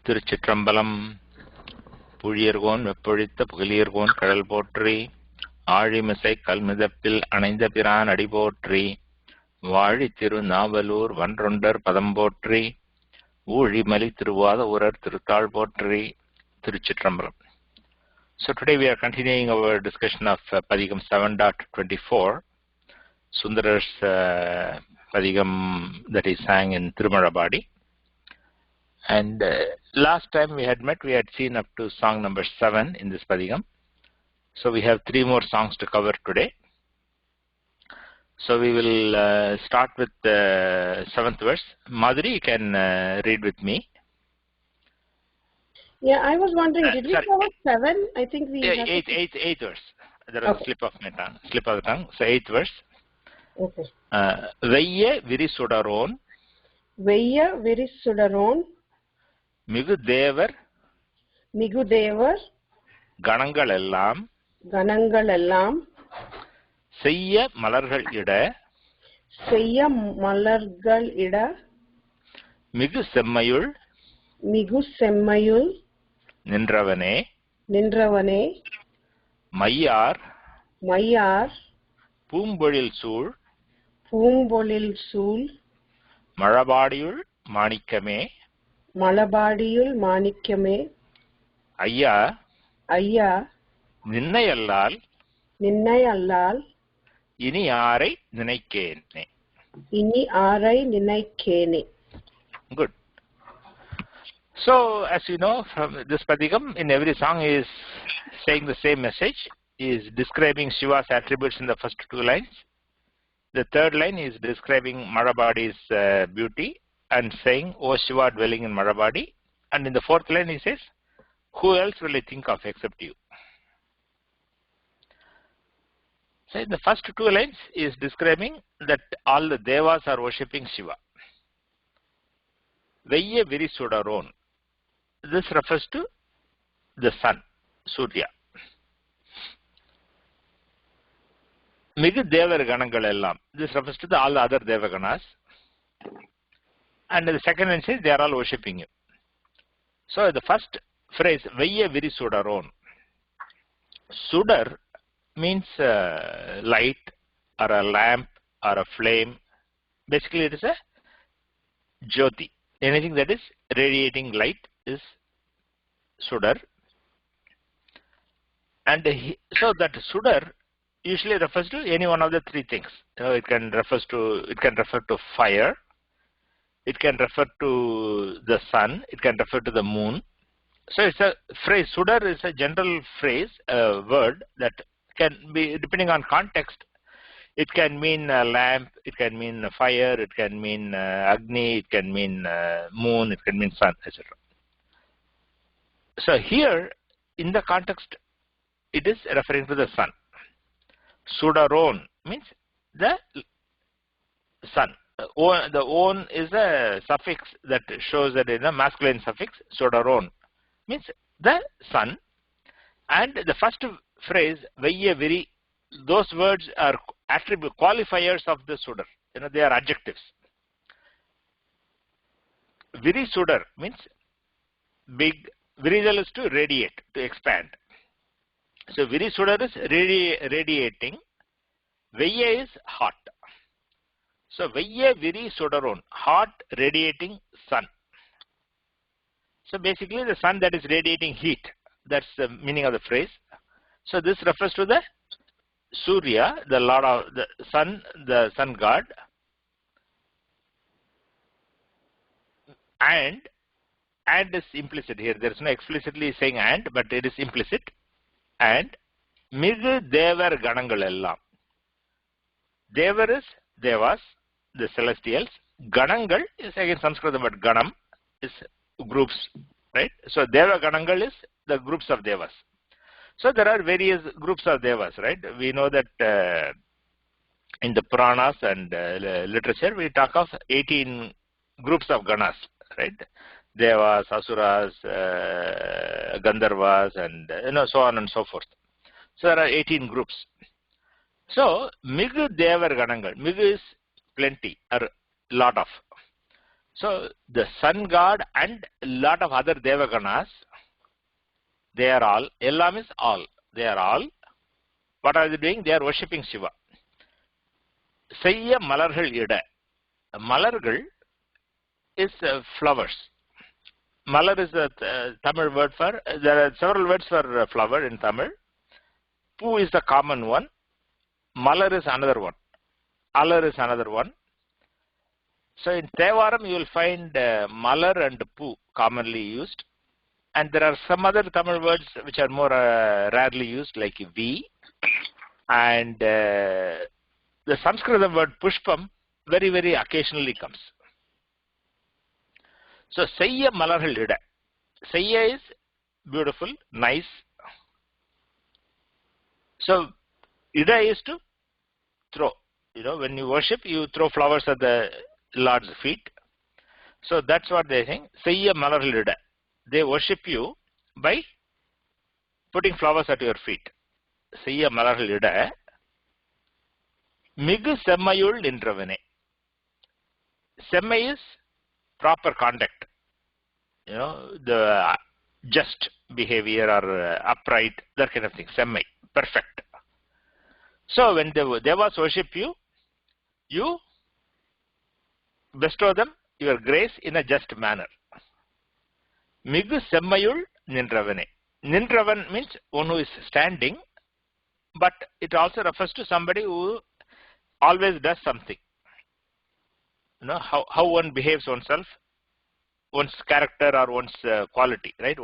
திருச்சிற்றம்பலம். புழியர்கோன் வெப்பொழித்த புகழியர்கோன் கடல் போற்றி, ஆழிமிசை கல்மிதப்பில் அணைந்த பிரான் அடி போற்றி, வாழி திரு நாவலூர் வன்றொண்டர் பதம் போற்றி, ஊழிமலி திருவாத ஊரர் திருத்தாள் போற்றி. திருச்சிற்றம்பலம். So today we are continuing our discussion of Padigam 7.24, Sundarar's Padigam that he sang in Tirumaḻabāḍi. And last time we had met, we had seen up to song number 7 in this Padigam. So we have 3 more songs to cover today. So we will start with the 7th verse. Madhuri, you can read with me. Yeah, I was wondering, did we cover 7? I think we have 8th verse. There was a slip of the tongue. So 8th verse. Okay. veyya viri-suḍarōn. Veyya viri-suḍarōn. migu dēvar. Migu dēvar. gaṇaṅgaḻ-ellām. gaṇaṅgaḻ-ellām. seyya malargaḻ. seyya malargaḻ. migu semmaiyuḻ. migu semmaiyuḻ. niṇḍravanē. mai-ār. pūmboḻil sūl. malargaḻ மாணிக்கமே. ஐயா நின்னையல்லால் இனி ஆரை நினைக்கேனே. Good. So, as you know, from this Padigam, in every song he is saying the same message. He is describing Shiva's attributes in the first 2 lines. The 3rd line is describing Malargaļ's beauty and saying, "O Shiva dwelling in Malargaļ." And in the 4th line he says, "Who else will I think of except you?" So in the first 2 lines he is describing that all the devas are worshipping Shiva. Veyya viri-suḍarōn. This refers to the sun, Surya. Migu dēvar gaṇaṅgaḻ-ellām. This refers to all the other devaganas. And the second one says they are all worshipping you. So the first phrase, veyya viri-suḍarōn. Sudar means light or a lamp or a flame. Basically it is a jyoti. Anything that is radiating light is sudar. And so that sudar usually refers to any one of the 3 things. It can refer to fire, it can refer to the sun, it can refer to the moon. So it's a phrase. Sudar is a general phrase, a word that can be, depending on context, it can mean a lamp, it can mean a fire, it can mean Agni, it can mean moon, it can mean sun, etc. So here, in the context, it is referring to the sun. Suḍarōn means the sun. The on is a suffix that shows that in a masculine suffix. Suḍarōn means the sun. And the first phrase, veyya viri, those words are attribute qualifiers of the sudar. They are adjectives. Viri-suḍar means big. Viridal is to radiate, to expand. So viri-suḍar is radiating. Veyya is hot. So veyya viri-suḍarōn, hot radiating sun. So basically the sun that is radiating heat. That's the meaning of the phrase. So this refers to the Surya, the Lord of the sun god. And is implicit here. There is no explicitly saying and, but it is implicit. And migu dēvar gaṇaṅgaḻ-ellām. Devar is devas, the celestials. Gaṇaṅgaḻ is again Sanskrit word. Ganam is groups, right? So deva gaṇaṅgaḻ is the groups of devas. So there are various groups of devas, right? We know that in the Puranas and literature we talk of 18 groups of ganas, right? Devas, Asuras, Gandharvas, and so on and so forth. So there are 18 groups. So migu dēvar gaṇaṅgaḻ. Migu is plenty or lot of. So the sun god and a lot of other devaganas, they are all, ellām is all, they are all, what are they doing? They are worshipping Shiva. Seyya malargaḻ ida. Malargaḻ is flowers. Malar is a Tamil word for, there are several words for flower in Tamil. Pū is the common one. Malar is another one. Alar is another one. So in tēvāram you will find malar and pū commonly used. And there are some other Tamil words which are more rarely used, like vi. And the Sanskrit word pushpam very, very occasionally comes. So seyya malargaḻ ida. Seyya is beautiful, nice. So ida is to throw. You know, when you worship, you throw flowers at the Lord's feet. So that's what they think. Seyya malargaḻ ida. They worship you by putting flowers at your feet. Seyya malargaḻ ida. Migu semmaiyuḻ niṇḍravanē. Semmai is proper conduct. You know, the just behavior or upright, that kind of thing. Semmai, perfect. So when the devas worship you, you bestow them your grace in a just manner. Migu semmaiyuḻ niṇḍravanē. Niṇḍravan means one who is standing, but it also refers to somebody who always does something. You know, how one behaves oneself, one's character or one's quality, right?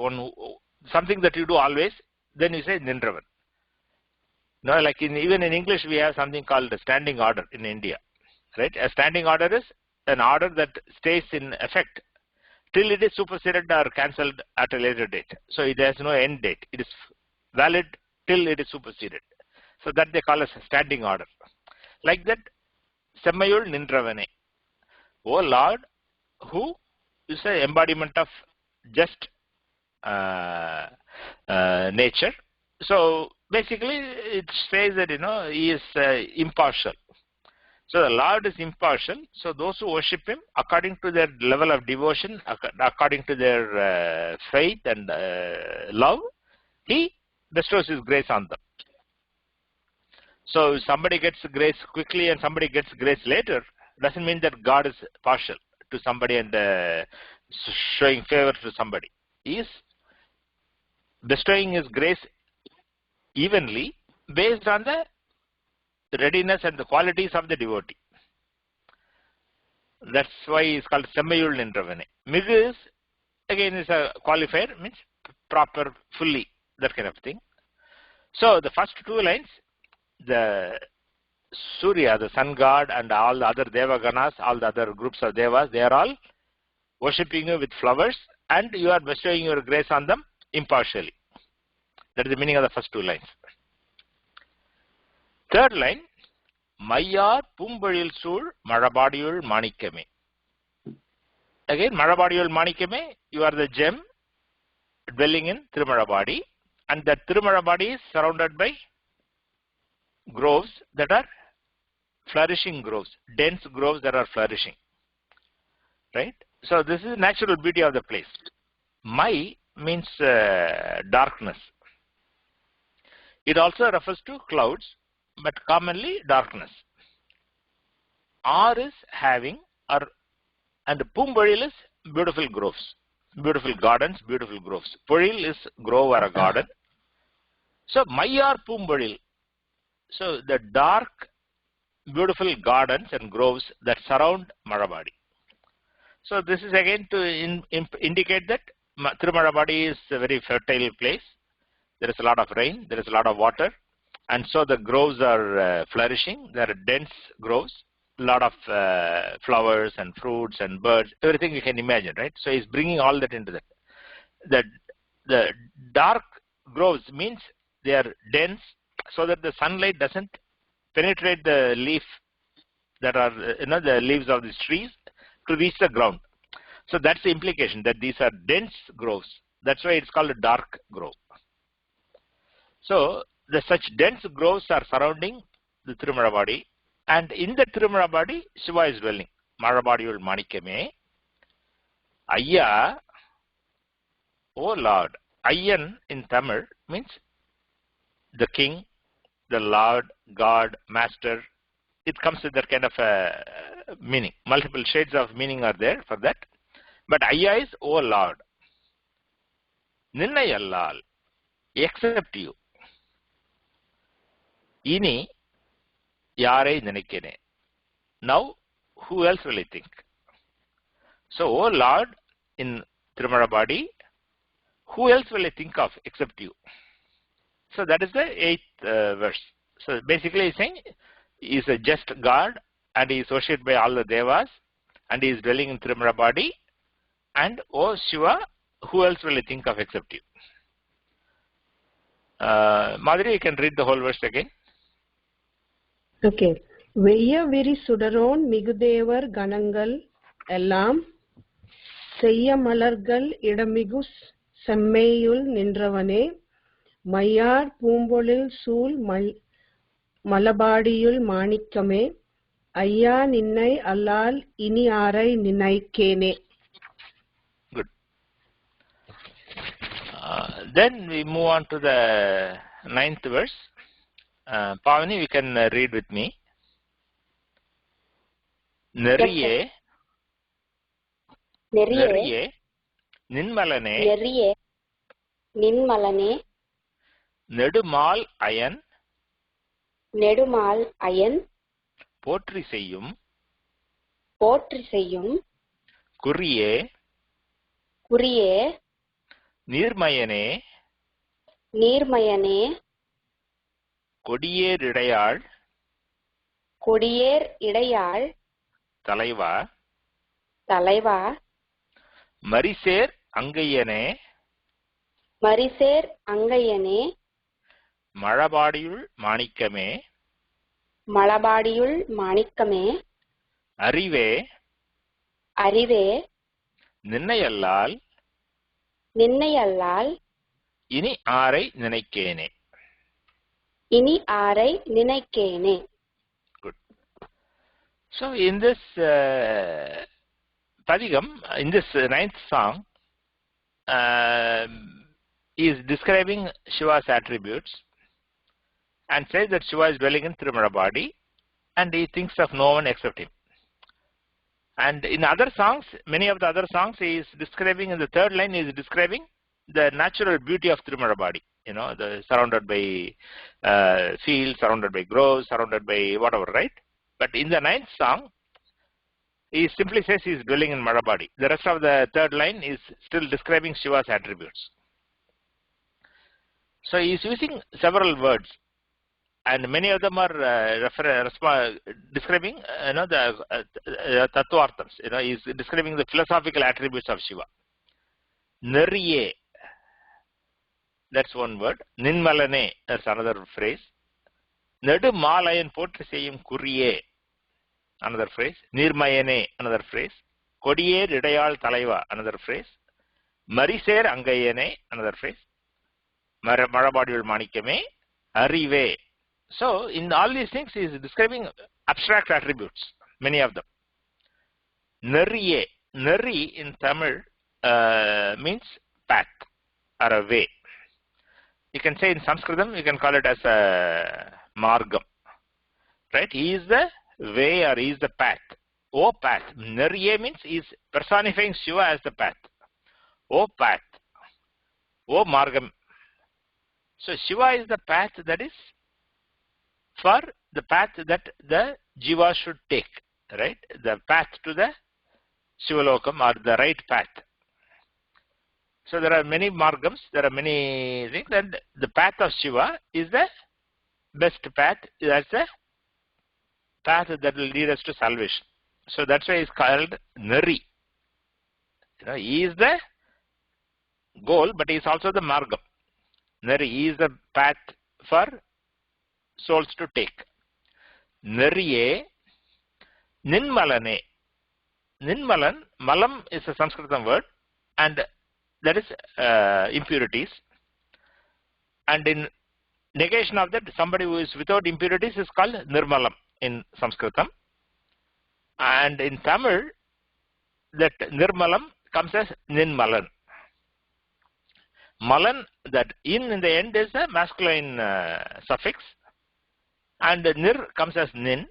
Something that you do always, then you say niṇḍravan. No, like even in English we have something called a standing order in India, right? A standing order is an order that stays in effect till it is superseded or cancelled at a later date. So it has no end date. It is valid till it is superseded. So that they call as a standing order. Like that, semmaiyuḻ niṇḍravanē. O Lord, who is an embodiment of just nature. So basically it says that, you know, he is impartial. So the Lord is impartial. So those who worship him according to their level of devotion, according to their faith and love, he bestows his grace on them. So if somebody gets grace quickly and somebody gets grace later, doesn't mean that God is partial to somebody and showing favor to somebody. He is bestowing his grace evenly based on the readiness and the qualities of the devotee. That's why it's called semmaiyuḻ niṇḍravanē. Migu is, again, is a qualifier, means proper, fully, that kind of thing. So the first two lines, the Surya, the sun god, and all the other devaganas, all the other groups of devas, they are all worshipping you with flowers, and you are bestowing your grace on them impartially. That is the meaning of the first two lines. Third line, mai-ār pūmboḻil sūl malargaḻ mānikkame. Again, malargaḻ mānikkame, you are the gem dwelling in tirumaḻabāḍi, and that tirumaḻabāḍi is surrounded by groves that are flourishing groves, dense groves that are flourishing. Right? So this is the natural beauty of the place. Mai means darkness. It also refers to clouds, but commonly darkness. Ār is having, and pūmboḻil is beautiful groves, beautiful gardens, beautiful groves. Poļil is grove or a garden. So mai-ār pūmboḻil. So the dark, beautiful gardens and groves that surround Malargaḻ. So this is again to indicate that tirumaḻabāḍi is a very fertile place. There is a lot of rain, there is a lot of water, and so the groves are flourishing. There are dense groves, a lot of flowers and fruits and birds, everything you can imagine, right? So he's bringing all that into that. The dark groves means they are dense, so that the sunlight doesn't penetrate the leaf that are, the leaves of these trees to reach the ground. So that's the implication, that these are dense groves. That's why it's called a dark grove. So such dense groves are surrounding the tirumaḻabāḍi, and in the tirumaḻabāḍi, Shiva is dwelling. Malargaļ-ellām. Ayya, O Lord. Ayyan in Tamil means the king, the Lord, God, Master. It comes with that kind of a meaning. Multiple shades of meaning are there for that. But Ayya is O Lord. Niṇḍravanē, except you. Ini yārai ninikkene. Now, who else will I think? So, O Lord, in tirumaḻabāḍi, who else will I think of except you? So, that is the 8th verse. So, basically, he's saying he is a just God and he is worshipped by all the devas and he is dwelling in tirumaḻabāḍi. And, O Shiva, who else will I think of except you? Madhuri, you can read the whole verse again. Okay. Veyya viri-suḍarōn migu dēvar gaṇaṅgaḻ-ellām seyya malargaḻ idamigu semmaiyuḻ niṇḍravanē mai-ār pūmboḻil sūl malabāḍiyuļ mānikkame ayya ninnai allāl ini ārai ninaikene. Good. Then we move on to the 9th verse. Pavani, you can read with me. Neriye, niṇḍravanē, neḍu-māl ayan, போற்றி செய்யும் குறியே, நீர்மையனே, கொடியேர் இடையாள், தலைவா, மரிசேர் அங்கையனே, மழபாடியுள் மாணிக்கமே, அறிவே, நின்னையல்லால், இனி ஆரை நினைக்கேனே. Good. So in this padigam, in this 9th song, he is describing Shiva's attributes and says that Shiva is dwelling in tirumaḻabāḍi and he thinks of no one except him. And in other songs, many of the other songs, he is describing, in the 3rd line, he is describing the natural beauty of tirumaḻabāḍi. You know, surrounded by fields, surrounded by groves, surrounded by whatever, right? But in the 9th song, he simply says he is dwelling in Maļabāḍi. The rest of the 3rd line is still describing Shiva's attributes. So he is using several words, and many of them are describing, the tattvarthams. He is describing the philosophical attributes of Shiva. Neriye, that's one word. Niṇḍravanē, that's another phrase. neḍu-māl போற்றி செய்யும் குறியே, another phrase. நீர்மையனே, another phrase. கொடியேர் இடையாள் தலைவா, another phrase. மரிசேர் அங்கையனே, another phrase. மழபாடியுள் மாணிக்கமே, அறிவே. So in all these things he is describing abstract attributes, many of them. Neriye, neri in Tamil means path or a way. You can say in Sanskritam, you can call it as a margam, right? He is the way or he is the path. O path. Neriye means he is personifying Shiva as the path. O path. O margam. So Shiva is the path that is for the path that the jiva should take, right? The path to the Shivalokam or the right path. So there are many margams, there are many things, and the path of Shiva is the best path, that's the path that will lead us to salvation. So that's why it's called Nari. He is the goal, but he is also the margam. Nari, he is the path for souls to take. Nariye, niṇḍravanē. Niṇḍravan, malam is a Sanskritam word, and that is impurities. And in negation of that, somebody who is without impurities is called nirmalam in Sanskritam. And in Tamil, that nirmalam comes as niṇḍravanē. Malan, that in the end is a masculine suffix, and nir comes as nin.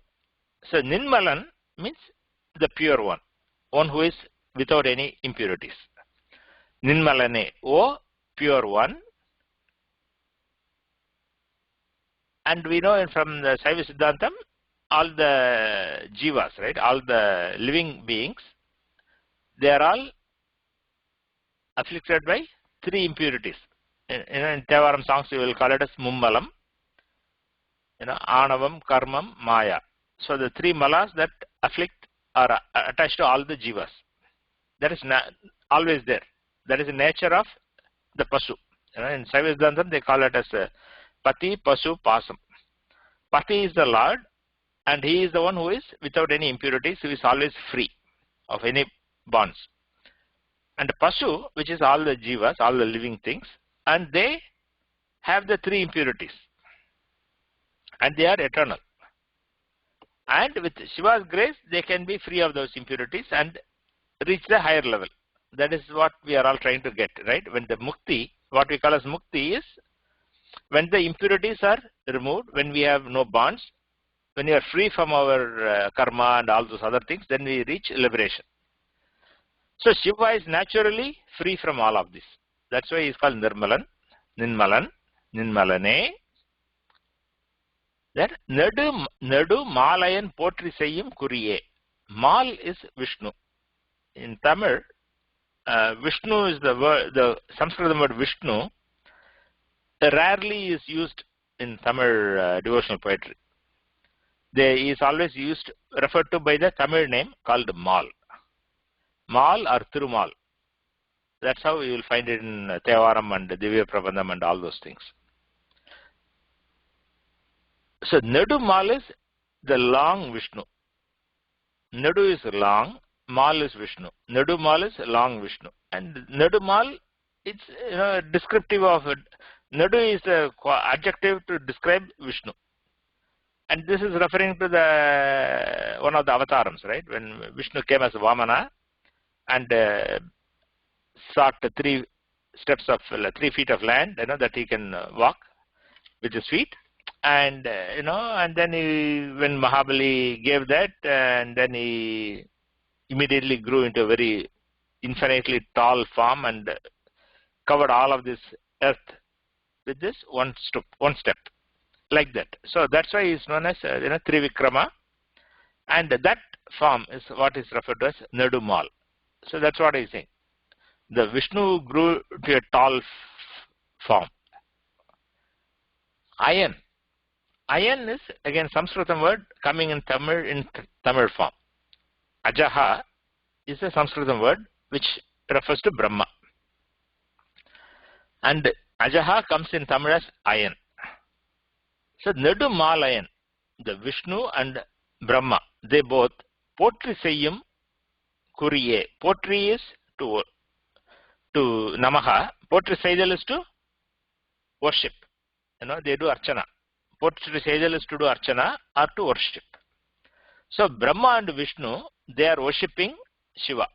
So niṇḍravanē means the pure one who is without any impurities. Niṇḍravanē, O pure one. And we know from the Saiva Siddhantam, all the jivas, right, all the living beings, they are all afflicted by three impurities. In tēvāram songs, we will call it as mumbalam, ānavam, karmam, mai-ār. So the three malas that afflict are attached to all the jivas. That is always there. That is the nature of the pasu. In Saiva Siddhantam, they call it as pati, pasu, pasam. Pati is the Lord, and he is the one who is without any impurities, who is always free of any bonds. And pasu, which is all the jivas, all the living things, and they have the three impurities, and they are eternal. And with Shiva's grace, they can be free of those impurities and reach the higher level. That is what we are all trying to get, right? When the mukti, what we call as mukti, is when the impurities are removed, when we have no bonds, when we are free from our karma and all those other things, then we reach liberation. So Shiva is naturally free from all of this. That's why he is called Nirmalan, Niṇḍravanē. That neḍu-māl potri seyyum kuriye. Mal is Vishnu. In Tamil, Vishnu is the word, the Sanskrit word Vishnu rarely is used in Tamil devotional poetry. He is always referred to by the Tamil name called Mal. Mal or tirumaḻ. That's how you will find it in tēvāram and Divya Prabandham and all those things. So neḍu-māl is the long Vishnu. Neḍu is long, Mal is Vishnu. Neḍu-māl is long Vishnu. And neḍu-māl, it's descriptive of it. Neḍu is the adjective to describe Vishnu. And this is referring to the one of the avatarams, right? When Vishnu came as Vamana and sought 3 steps of 3 feet of land, that he can walk with his feet. And and then when Mahabali gave that, and then he immediately grew into a very infinitely tall form and covered all of this earth with this one step, like that. So that's why he is known as Trivikrama, and that form is what is referred to as neḍu-māl. So that's what he is saying. The Vishnu grew to a tall form. Ayan. Ayan is again Sanskritam word coming in Tamil form. Ajaha is a Sanskritam word which refers to Brahma. And Ajaha comes in Tamil as Ayan. So neḍu-māl Ayan, the Vishnu and Brahma, they both potri seyyum kuriye. Potri is to namaha. Potri seyyal is to worship. They do archana. Potri seyyal is to do archana or to worship. So Brahma and Vishnu, they are worshipping Shiva.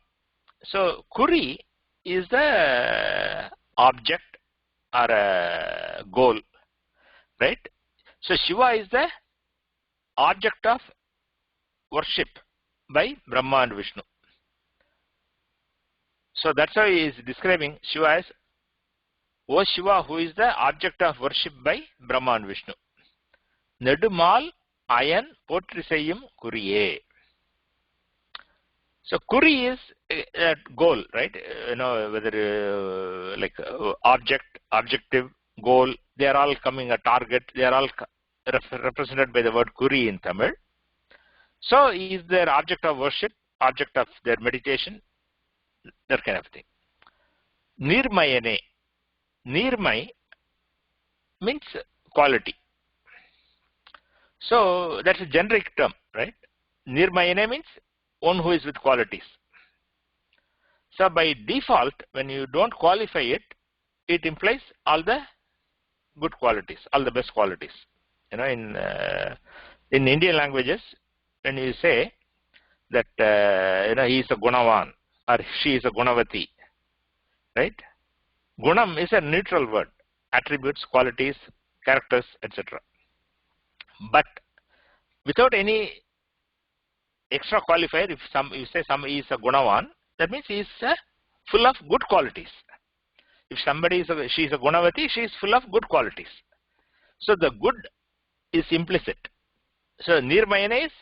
So Kuri is the object or a goal, right? So Shiva is the object of worship by Brahma and Vishnu. So that's how he is describing Shiva as O Shiva, who is the object of worship by Brahma and Vishnu. Neḍu-māl Ayan potri seyyum kuriye. So Kuri is a goal, right? Whether like object, objective, goal, they are all coming a target. They are all represented by the word Kuri in Tamil. So he is their object of worship, object of their meditation, that kind of thing. mEniyanE. Nirmai means quality. So that's a generic term, right? mEniyanE means one who is with qualities. So by default, when you don't qualify it, it implies all the good qualities, all the best qualities. In Indian languages, when you say that he is a gunavan, or she is a gunavati, right? Gunam is a neutral word, attributes, qualities, characters, etc. But without any extra qualifier, if you say somebody is a gunavan, that means he is full of good qualities. If somebody is she is a gunavati, she is full of good qualities. So the good is implicit. So nirmayane is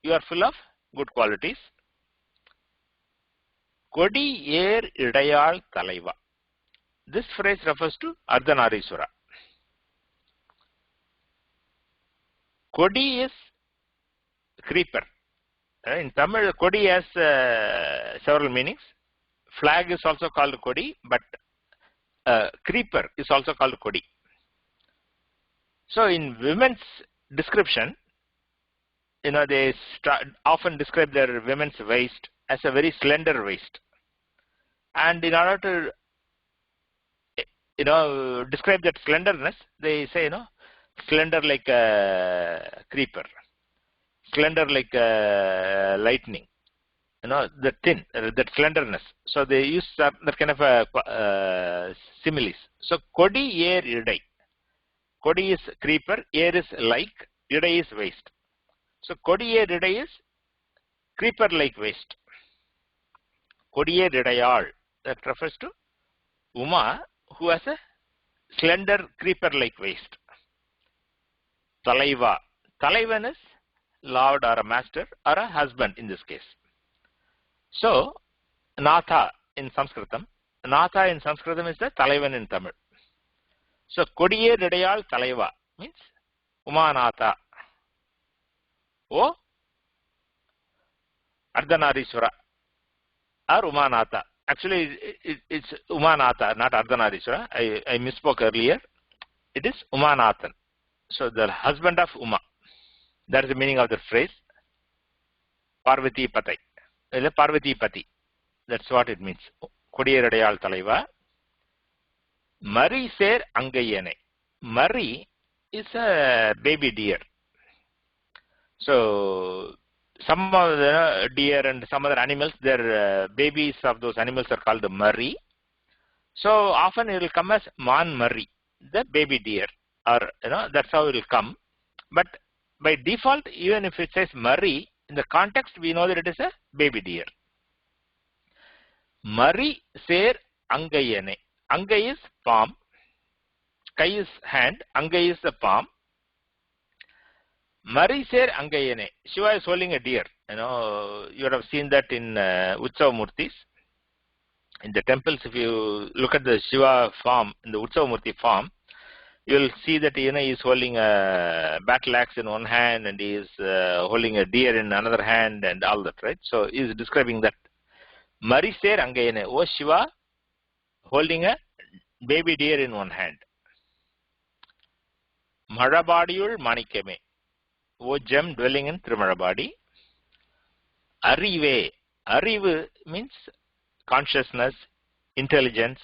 you are full of good qualities. Kodi er idayal talaiva. This phrase refers to Ardhanarishwara. Kodi is creeper. In Tamil, Kodi has several meanings. Flag is also called Kodi, but creeper is also called Kodi. So in women's description, they often describe their women's waist as a very slender waist. And in order to describe that slenderness, they say, slender like a creeper, slender like a lightning, the thin, that slenderness. So they use that kind of similes. So kodi air idai. Kodi is creeper, air is like, idai is waist. So kodi air idai is creeper like waist. Kodi air idayal, that refers to Uma, who has a slender creeper like waist. Talaiva. Talaivan is lord or a master or a husband in this case. So Natha in Sanskritam. Natha in Sanskritam is the Talaivan in Tamil. So Kodiye Ridayal Talaiva means Umanatha. O Ardhanarishwara or Umanatha. Actually, it's Umanatha, not Ardhanarishwara. I misspoke earlier. It is Umanathan. So the husband of Uma. That is the meaning of the phrase. Parvati Patai. Parvati Pati. That's what it means. Kodiye Ridayal Talaiva. Mari ser angayane. Mari is a baby deer. So some of the deer and some other animals, their babies of those animals are called the Mari. So often it will come as Man Mari, the baby deer, or that's how it will come. But by default, even if it says Mari, in the context we know that it is a baby deer. Mari ser angayane. Angai is palm, Kai is hand, Angai is the palm. Mari ser angayane. Shiva is holding a deer. You would have seen that in Utsav Murtis. In the temples, if you look at the Shiva form, in the Utsav Murti form, you will see that he is holding a battle axe in one hand and he is holding a deer in another hand and all that, right? So he is describing that. Mari ser angayane. O Shiva, holding a baby deer in one hand. Malargaḻ manikame. O gem dwelling in tirumaḻabāḍi. Arive. Arivu means consciousness, intelligence.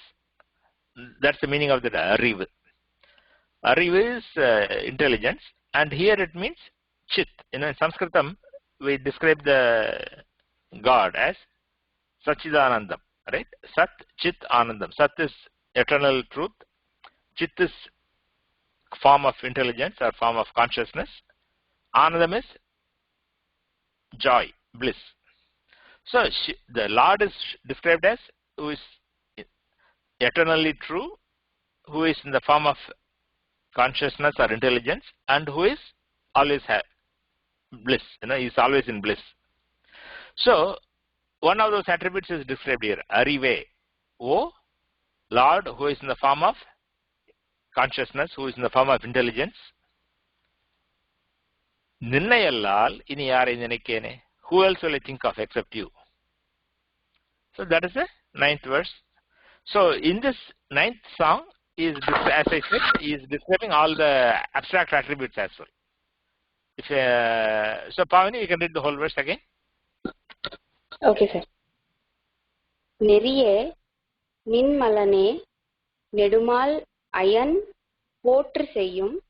That's the meaning of the arivu. Arivu is intelligence, and here it means chit. In Sanskritam, we describe the God as Sachidanandam, right? Sat, Chit, Anandam. Sat is eternal truth. Chit is form of intelligence or form of consciousness. Anandam is joy, bliss. So the Lord is described as who is eternally true, who is in the form of consciousness or intelligence, and who is always bliss. He is always in bliss. So one of those attributes is described here. Arive. O Lord, who is in the form of consciousness, who is in the form of intelligence. Ninnayallal ini yarai ninaikene. Who else will I think of except you? So that is the 9th verse. So in this 9th song, as I said, is describing all the abstract attributes as well. So Pavani, you can read the whole verse again. Okay, sir. Neriye ninmalane neḍu-māl ayan potru seyyum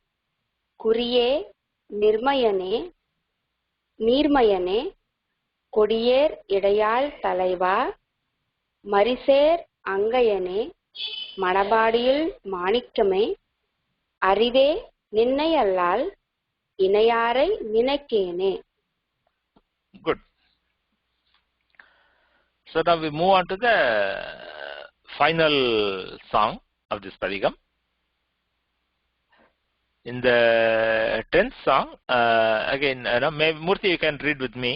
kuriye nirmayane kodiyer idayal talaiva மரிசேர் அங்கையனே மணபாடியுள் மாணிக்கமே அறிவே நின்னை அல்லால் இணையாரை நினைக்கேனே. Good. So now we move on to the final song of this padigam. In the 10th song, again, Murthy, you can read with me.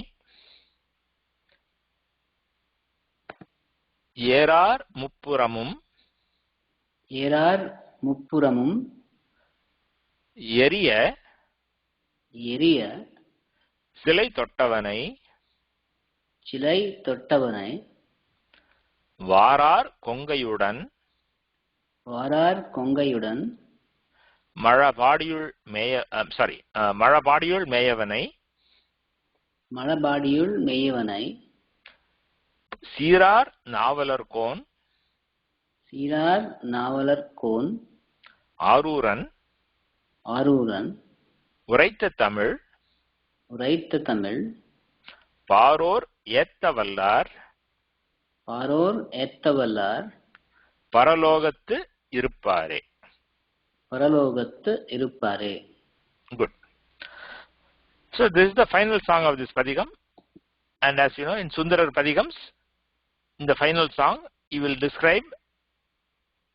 ஏரார் முப்புறமும் ஏரார் முப்புறமும் எரிய எரிய சிலை தொட்டவனை சிலை தொட்டவனை vār-ār கொங்கையுடன் vār-ār கொங்கையுடன் மழபாடியுள் மேயவனை மழபாடியுள் மேயவனை cīr-ār nāvalar-kōn cīr-ār nāvalar-kōn Aarooran Aarooran உரைத்த Tamil பாரோர் ஏத்தவல்லார் பரலோகத்து இருப்பாரே. Good. So this is the final song of this padigam, and as you know, in sundarar padigams, in the final song you will describe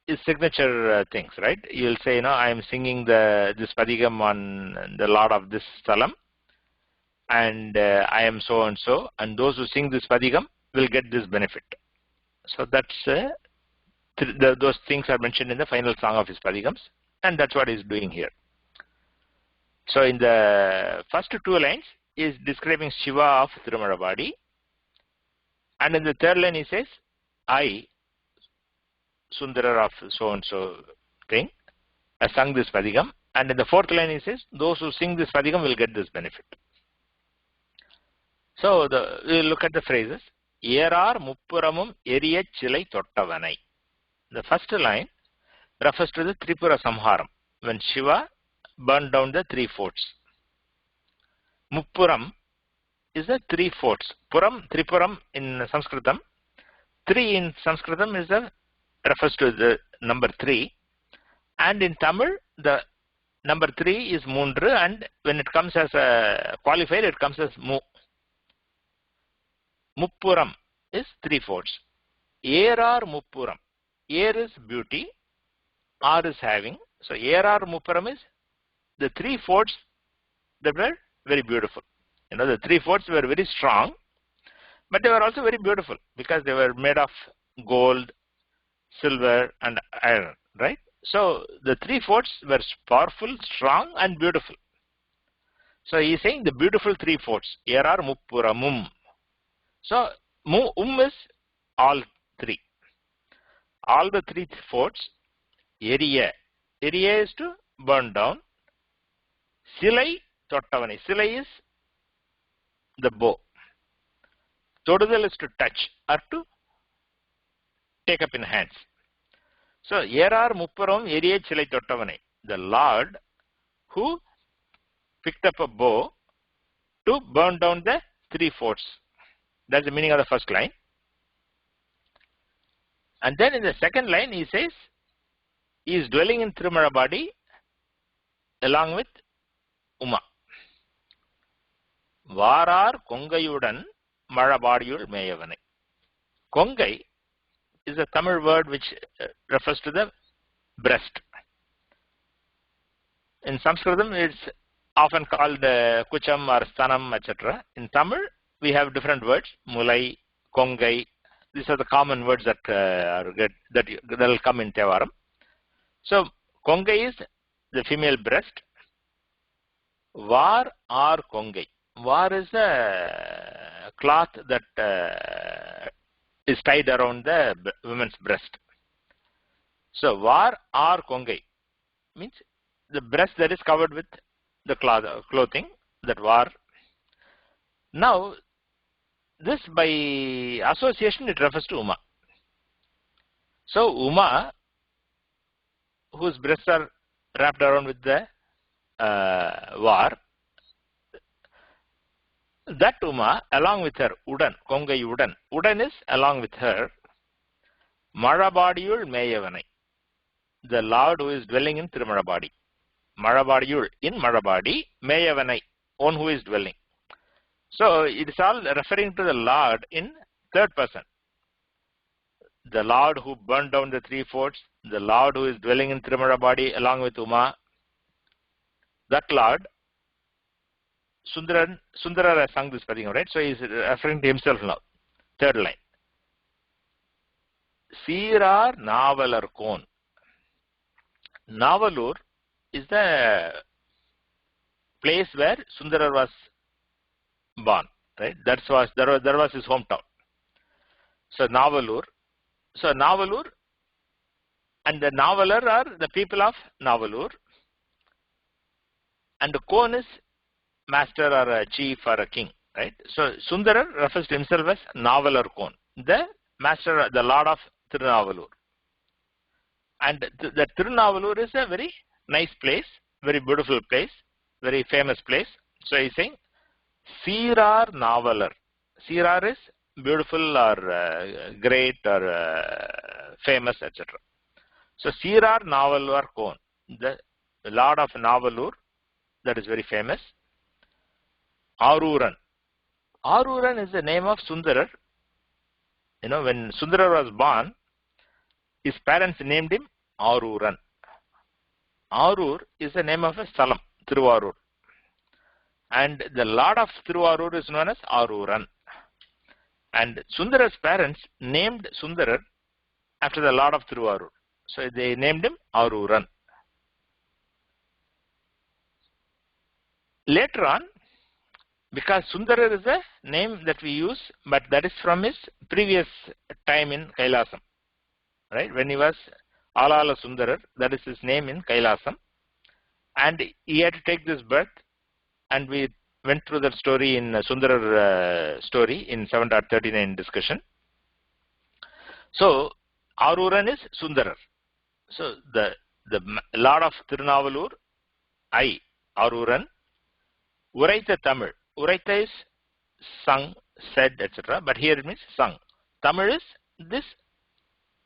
his signature things, right? You will say, I am singing this padigam on the Lord of this Salam, and I am so and so, and those who sing this padigam will get this benefit. So that's those things are mentioned in the final song of his padigams, and that's what he is doing here. So in the first two lines, he is describing Shiva of Tirumaḻabāḍi, and in the third line he says, I, sundarar of so and so thing, I sung this padigam, and in the fourth line he says, those who sing this padigam will get this benefit. So we look at the phrases. ஏரார் முப்புறமும் எரிய சிலை தொட்டவனை. The first line refers to the Tripura Samharam, when Shiva burned down the 3 forts. Muppuram is the 3 forts. Puram, Tripuram in Sanskritam. 3 in Sanskritam refers to the number 3. And in Tamil, the number 3 is Mundru, and when it comes as a qualifier, it comes as Mu. Muppuram is 3 forts. Érar Muppuram. Ér is beauty, R is having. So Érar Muppuram is the 3 forts that were very beautiful. The 3 forts were very strong, but they were also very beautiful because they were made of gold, silver, and iron, right? So the 3 forts were powerful, strong, and beautiful. So he is saying the beautiful 3 forts. Érar Muppuramum. So is all 3. All the 3 forts. Eriya. Eriya is to burn down. Silai Tottavane. Silai is the bow. Todudal is to touch or to take up in hands. So Érar Muppuram Eriya Silai Tottavane. The Lord who picked up a bow to burn down the 3 forts. That's the meaning of the first line. And then in the second line he says, he is dwelling in Tirumaḻabāḍi along with Uma. vār-ār கொங்கையுடன் மழபாடியுள் மேயவனை. Kongai is a Tamil word which refers to the breast. In Sanskritam it's often called kucham or stanam, etc. In Tamil we have different words, mulai, kongai. These are the common words that will come in tēvāram. So kongai is the female breast. Vār-ār kongai. Vār is a cloth that is tied around the woman's breast. So vār-ār kongai means the breast that is covered with the clothing, that var. Now this by association it refers to Uma. So Uma, whose breasts are wrapped around with the var, that Uma along with her, Udan, Kongai Udan. Udan is along with her. Malargaḻ meyavane, the Lord who is dwelling in tirumaḻabāḍi. Malargaḻ in Malargaḻ, meyavane, one who is dwelling. So it is all referring to the Lord in third person. The Lord who burned down the 3 forts, the Lord who is dwelling in tirumaḻabāḍi along with Uma, that Lord, Sundarar has sung this padigam, right? So he is referring to himself now. Third line. cīr-ār nāvalar-kōn. Navalur is the place where Sundarar was born, right? That was his hometown. So Navalur. So Navalur and the Nāvalar are the people of Navalur. And the Kōn is master or a chief or a king, right? So Sundarar refers to himself as nāvalar-kōn, the master, the lord of Tirunavalur. And the Tirunavalur is a very nice place, very beautiful place, very famous place. So he's saying cīr-ār nāvalar. Cīr-ār is beautiful or great or famous, etc. So cīr-ār nāvalar-kōn, the lord of Navalur, that is very famous. Āruran. Āruran is the name of Sundarar. You know, when Sundarar was born, his parents named him Āruran. Ārur is the name of a Salam, Tiruvarur. And the Lord of Tiruvarur is known as Āruran. And Sundarar's parents named Sundarar after the Lord of Tiruvarur. So they named him Āruran. Later on, because Sundarar is a name that we use, but that is from his previous time in Kailasam, right? When he was Alala Sundarar, that is his name in Kailasam, and he had to take this birth, and we went through that story in Sundarar story in 7.39 discussion. So Āruran is Sundarar. So the Lord of Tirunavalur, Āruran, Uraitha Tamil. Uraitha is sung, said, etc. But here it means sung. Tamil is this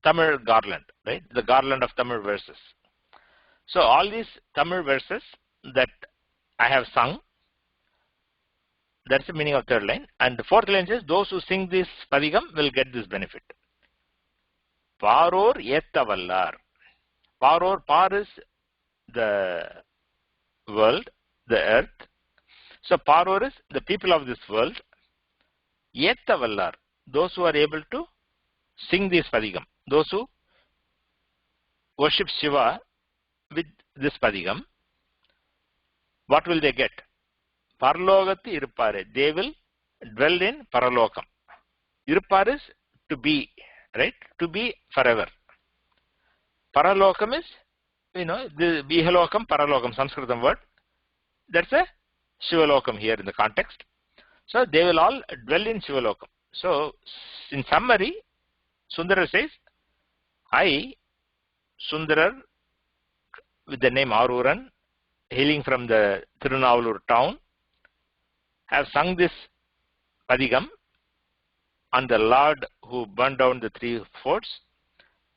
Tamil garland, right? The garland of Tamil verses. So all these Tamil verses that I have sung, that's the meaning of third line. And the fourth line says, those who sing this padigam will get this benefit. Pāror ēttavallar. Pāror, Par is the world, the earth. So Pāror is the people of this world. ēttavallar, those who are able to sing this padigam. Those who worship Shiva with this padigam, what will they get? Paralogati iruppare. They will dwell in Paralokam. Iruppare is to be, right? To be forever. Paralokam is, you know, the Ihalokam, Paralokam, Sanskritam word. That's a Shivalokam here in the context. So they will all dwell in Shivalokam. So in summary, Sundarar says, I, Sundarar, with the name Āruran, hailing from the Tirunavalur town, have sung this padigam on the Lord who burned down the 3 forts,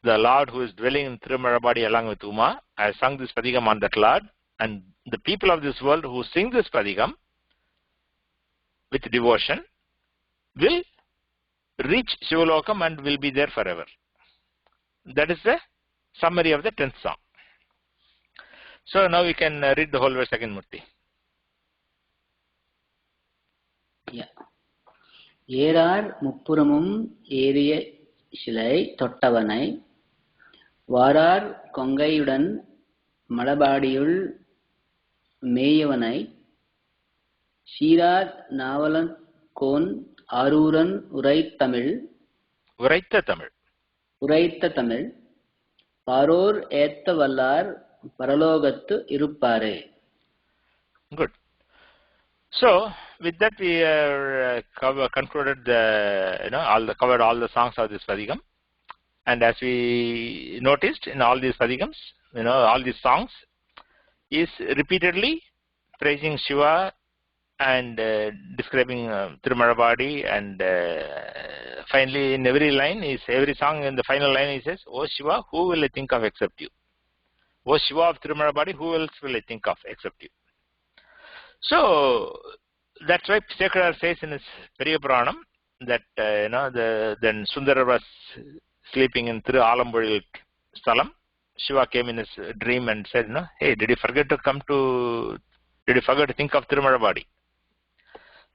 the Lord who is dwelling in Tirumaļabāḍi along with Uma. I have sung this padigam on that Lord, and the people of this world who sing this padigam with devotion will reach Shivalokam and will be there forever. That is the summary of the 10th song. So now we can read the whole verse again, Murthy. Yeah. ஏறார் முப்புறமும் ஏறிய சிலை தொட்டவனை vār-ār கொங்கையுடன் மலபாடியுள் மேயவனை cīr-ār nāvalar-kōn āruran உரைத்த தமிழ் பாரோர் ஏத்த வல்லார் பரலோகத்து இருப்பாரே. Good. So with that we concluded covered all the songs of this padigam, and as we noticed in all these padigams, all these songs is repeatedly praising Shiva and describing tirumaḻabāḍi, and finally in every line, every song in the final line he says, "O Shiva, who will I think of except you? O Shiva of tirumaḻabāḍi, who else will I think of except you?" So that's why cīr-ār says in his Periya Puranam that then Sundarar was sleeping in pūmboḻil sthalam. Shiva came in his dream and said, "Hey, did you forget to think of tirumaḻabāḍi?"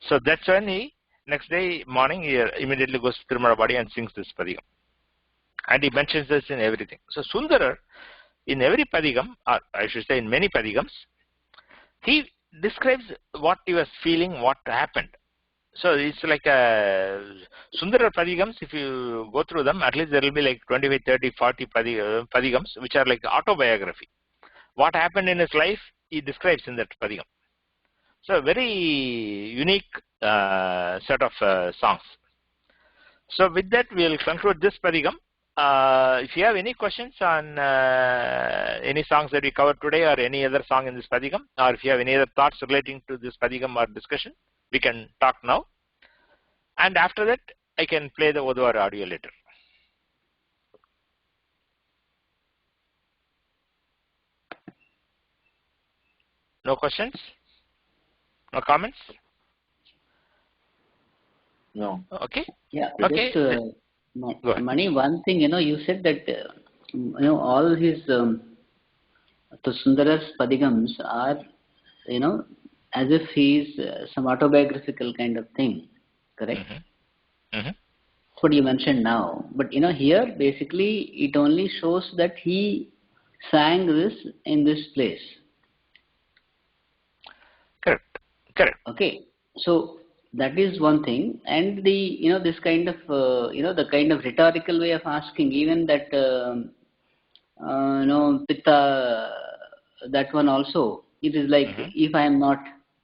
So that's when next day morning, he immediately goes to tirumaḻabāḍi and sings this padigam. And he mentions this in everything. So Sundarar, in every padigam, or I should say in many padigams, he describes what he was feeling, what happened. So it's like a Sundarar padigams, if you go through them, at least there will be like 25, 30, 40 padigams, which are like autobiography. What happened in his life, he describes in that padigam. So very unique set of songs. So with that, we will conclude this padigam. If you have any questions on any songs that we covered today or any other song in this padigam, or if you have any other thoughts relating to this padigam or discussion, we can talk now. And after that, I can play the vār-ār audio later. No questions? No comments? No. Okay. Yeah. Okay. Just, Mani, one thing, you said that all his the Sundarar's padigams are, as if he's some autobiographical kind of thing, correct? Mm-hmm. Mm-hmm. That's what you mentioned now. But here basically it only shows that he sang this in this place. Correct. Okay. So that is one thing, and the this kind of the kind of rhetorical way of asking, even that pitta, that one also, it is like, if I am not,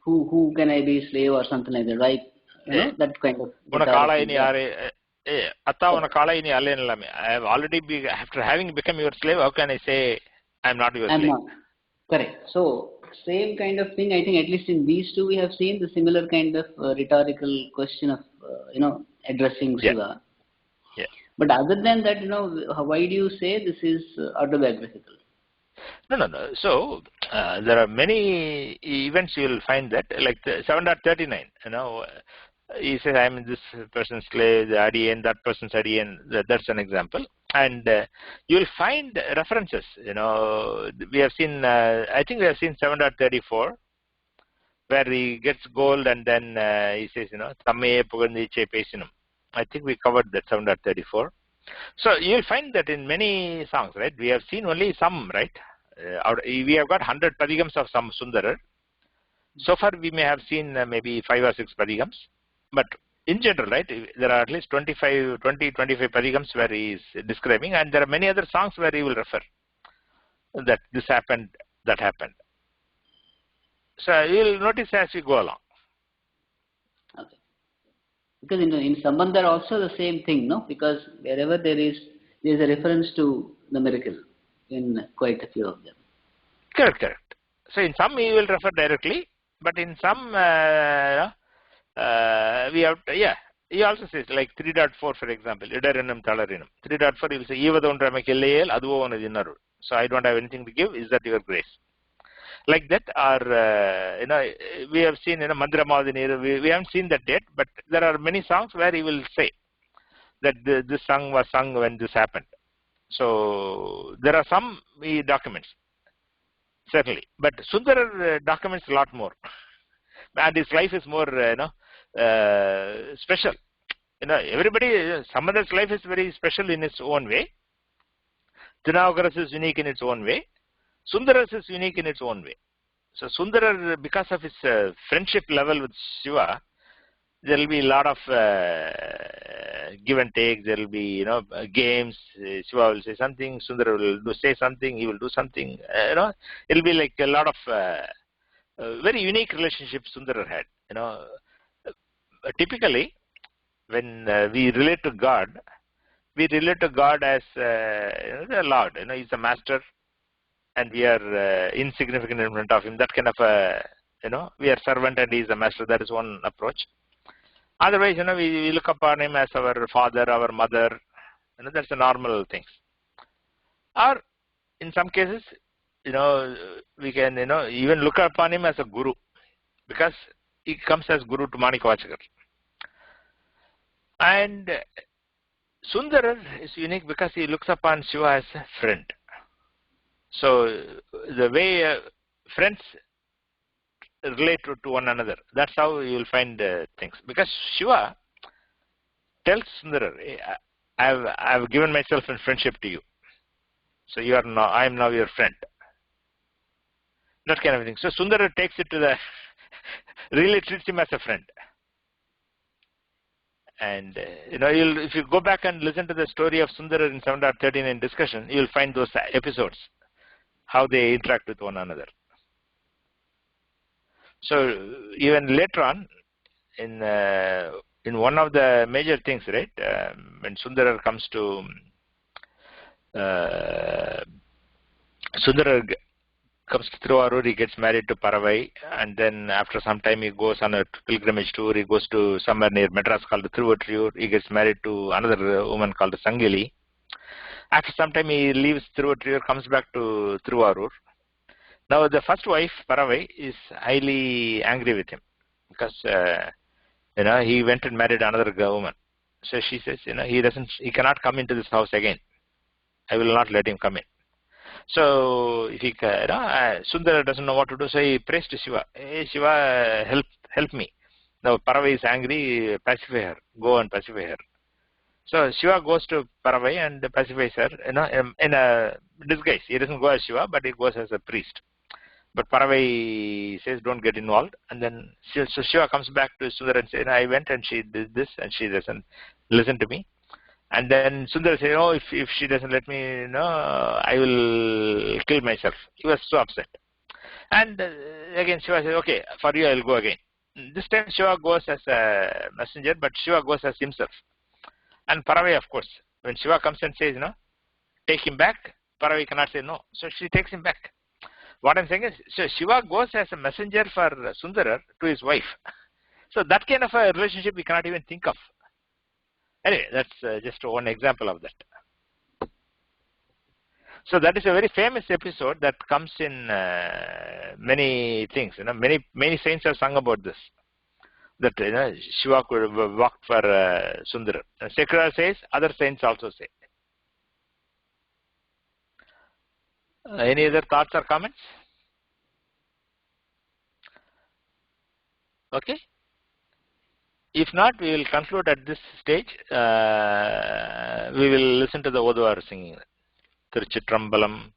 who can I be slave or something like that, right? That kind of. I have already after having become your slave, how can I say I am not your slave? Not. Correct. So same kind of thing, I think at least in these two we have seen the similar kind of rhetorical question of addressing Shiva. Yeah. But other than that, why do you say this is autobiographical? No. So there are many events you will find that, like the 7.39. He says, "I am this person's slave, the adiyan, that person's adiyan." That's an example. And you will find references. We have seen. I think we have seen 7.34, where he gets gold, and then he says, "Thammaye pugandiche pesinum." I think we covered that 7.34. So you will find that in many songs, right? We have seen only some, right? We have got 100 padigams of some Sundarar. So far, we may have seen maybe 5 or 6 padigams. But in general, right, there are at least 20, 25 padigams where he is describing, and there are many other songs where he will refer that this happened, that happened. So you will notice as we go along. Okay. Because in Sambandhar also the same thing, no? Because wherever there is a reference to the miracle in quite a few of them. Correct. So in some he will refer directly, but in some we have he also says, like 3.4 for example, idarinam thalarinam. 3.4 he will say, "Ivadondramekelleyel aduvo onadinnaru." So I don't have anything to give. Is that your grace? Like that, or we have seen Mandiramadini. We haven't seen that yet, but there are many songs where he will say that this song was sung when this happened. So there are some he documents, certainly, but Sundarar documents a lot more, and his life is more special. Everybody, some other's life is very special in its own way. Tinavakaras is unique in its own way. Sundaras is unique in its own way. So Sundarar, because of his friendship level with Shiva, there will be a lot of give and take. There will be games. Shiva will say something, Sundarar will say something, he will do something. It will be like a lot of very unique relationship Sundarar had. Typically, when we relate to God as the Lord. He's a master, and we are insignificant in front of him. That kind of a we are servant and he is the master. That is one approach. Otherwise, we look upon him as our father, our mother. That's the normal things. Or in some cases, we can, even look upon him as a guru, because he comes as guru to Manikavachakar. And Sundarar is unique because he looks upon Shiva as a friend. So the way friends relate to one another, that's how you will find things. Because Shiva tells Sundarar, I have given myself in friendship to you. So I am now your friend. That kind of thing. So Sundarar takes it to the, really treats him as a friend. And if you go back and listen to the story of Sundarar in 7.39 discussion, you will find those episodes, how they interact with one another. So even later on, in one of the major things, right, when Sundarar comes to Thiruvarur, he gets married to Paravai, and then after some time he goes on a pilgrimage tour. He goes to somewhere near Madras called Thiruvattriyur. He gets married to another woman called Sangili. After some time he leaves Thiruvattriyur, comes back to Thiruvarur. Now the first wife, Paravai, is highly angry with him because he went and married another woman. So she says, he cannot come into this house again. I will not let him come in. So if Sundarar doesn't know what to do, so he prays to Shiva. Hey Shiva, help me. Now Paravai is angry, pacify her. Go and pacify her. So Shiva goes to Paravai and pacifies her in a disguise. He doesn't go as Shiva, but he goes as a priest. But Paravai says, don't get involved. And then so Shiva comes back to Sundarar and says, I went and she did this and she doesn't listen to me. And then Sundarar said, if she doesn't let me, I will kill myself. He was so upset. And again Shiva said, okay, for you I will go again. This time Shiva goes as a messenger, but Shiva goes as himself. And Paravai, of course, when Shiva comes and says, take him back, Paravai cannot say no. So she takes him back. What I'm saying is, so Shiva goes as a messenger for Sundarar to his wife. So that kind of a relationship we cannot even think of. Anyway, that's just one example of that. So that is a very famous episode that comes in many things. Many saints have sung about this. That Shiva could walk for Sundarar. Cīr-ār says, other saints also say. Any other thoughts or comments? Okay. If not, we will conclude at this stage. We will listen to the vār-ār singing. Tiruchitrambalam.